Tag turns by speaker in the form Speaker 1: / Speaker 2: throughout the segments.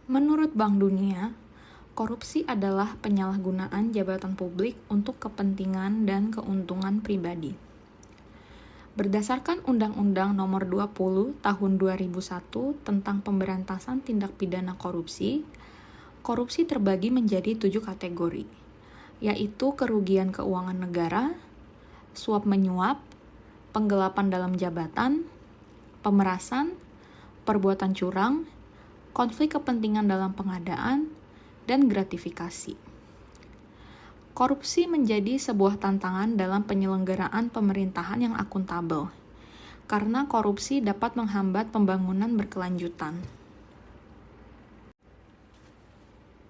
Speaker 1: Menurut Bank Dunia, korupsi adalah penyalahgunaan jabatan publik untuk kepentingan dan keuntungan pribadi. Berdasarkan Undang-Undang Nomor 20 Tahun 2001 tentang Pemberantasan Tindak Pidana Korupsi, korupsi terbagi menjadi 7 kategori, yaitu kerugian keuangan negara, suap menyuap, penggelapan dalam jabatan, pemerasan, perbuatan curang, konflik kepentingan dalam pengadaan, dan gratifikasi. Korupsi menjadi sebuah tantangan dalam penyelenggaraan pemerintahan yang akuntabel, karena korupsi dapat menghambat pembangunan berkelanjutan.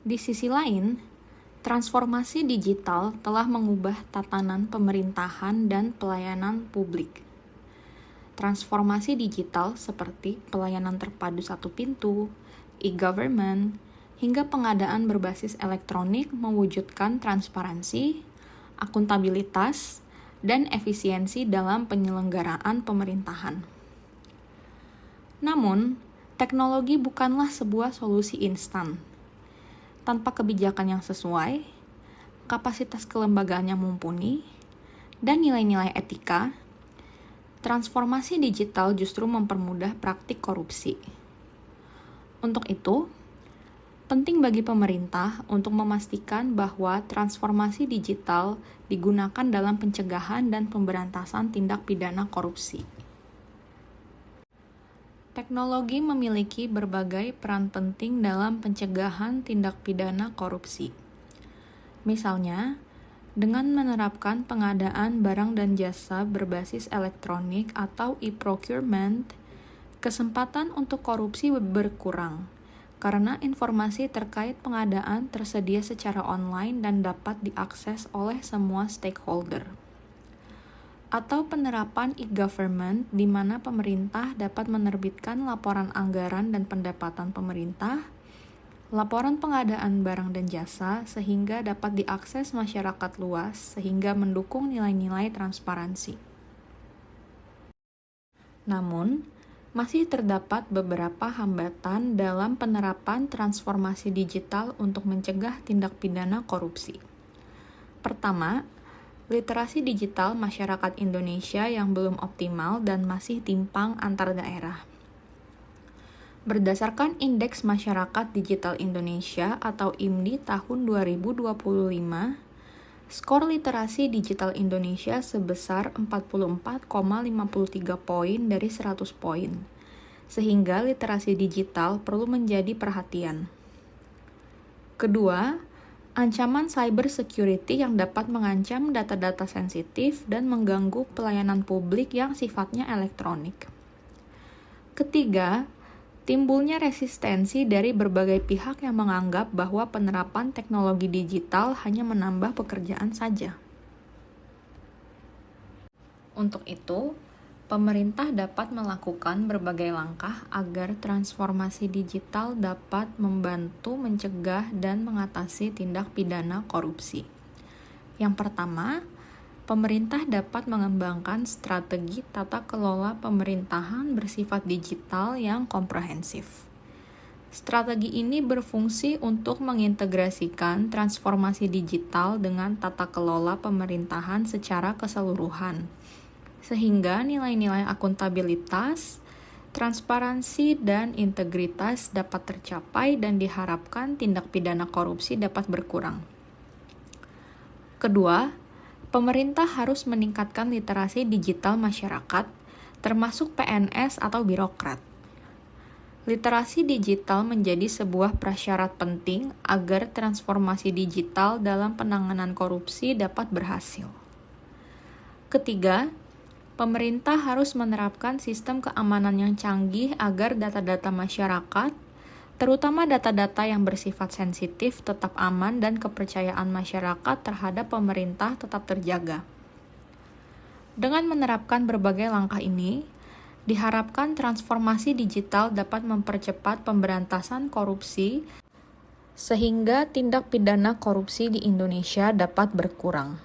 Speaker 1: Di sisi lain, transformasi digital telah mengubah tatanan pemerintahan dan pelayanan publik. Transformasi digital seperti pelayanan terpadu satu pintu, e-government, hingga pengadaan berbasis elektronik mewujudkan transparansi, akuntabilitas, dan efisiensi dalam penyelenggaraan pemerintahan. Namun, teknologi bukanlah sebuah solusi instan. Tanpa kebijakan yang sesuai, kapasitas kelembagaan yang mumpuni, dan nilai-nilai etika, transformasi digital justru mempermudah praktik korupsi. Untuk itu, penting bagi pemerintah untuk memastikan bahwa transformasi digital digunakan dalam pencegahan dan pemberantasan tindak pidana korupsi. Teknologi memiliki berbagai peran penting dalam pencegahan tindak pidana korupsi. Misalnya, dengan menerapkan pengadaan barang dan jasa berbasis elektronik atau e-procurement, kesempatan untuk korupsi berkurang, karena informasi terkait pengadaan tersedia secara online dan dapat diakses oleh semua stakeholder. Atau penerapan e-government di mana pemerintah dapat menerbitkan laporan anggaran dan pendapatan pemerintah, laporan pengadaan barang dan jasa sehingga dapat diakses masyarakat luas sehingga mendukung nilai-nilai transparansi. Namun, masih terdapat beberapa hambatan dalam penerapan transformasi digital untuk mencegah tindak pidana korupsi. Pertama, literasi digital masyarakat Indonesia yang belum optimal dan masih timpang antar daerah. Berdasarkan Indeks Masyarakat Digital Indonesia atau IMDI tahun 2025, skor literasi digital Indonesia sebesar 44,53 poin dari 100 poin, sehingga literasi digital perlu menjadi perhatian. Kedua, ancaman cyber security yang dapat mengancam data-data sensitif dan mengganggu pelayanan publik yang sifatnya elektronik. Ketiga, timbulnya resistensi dari berbagai pihak yang menganggap bahwa penerapan teknologi digital hanya menambah pekerjaan saja. Untuk itu, pemerintah dapat melakukan berbagai langkah agar transformasi digital dapat membantu mencegah dan mengatasi tindak pidana korupsi. Yang pertama, pemerintah dapat mengembangkan strategi tata kelola pemerintahan bersifat digital yang komprehensif. Strategi ini berfungsi untuk mengintegrasikan transformasi digital dengan tata kelola pemerintahan secara keseluruhan, sehingga nilai-nilai akuntabilitas, transparansi, dan integritas dapat tercapai dan diharapkan tindak pidana korupsi dapat berkurang. Kedua, pemerintah harus meningkatkan literasi digital masyarakat, termasuk PNS atau birokrat. Literasi digital menjadi sebuah prasyarat penting agar transformasi digital dalam penanganan korupsi dapat berhasil. Ketiga, pemerintah harus menerapkan sistem keamanan yang canggih agar data-data masyarakat, terutama data-data yang bersifat sensitif, tetap aman dan kepercayaan masyarakat terhadap pemerintah tetap terjaga. Dengan menerapkan berbagai langkah ini, diharapkan transformasi digital dapat mempercepat pemberantasan korupsi sehingga tindak pidana korupsi di Indonesia dapat berkurang.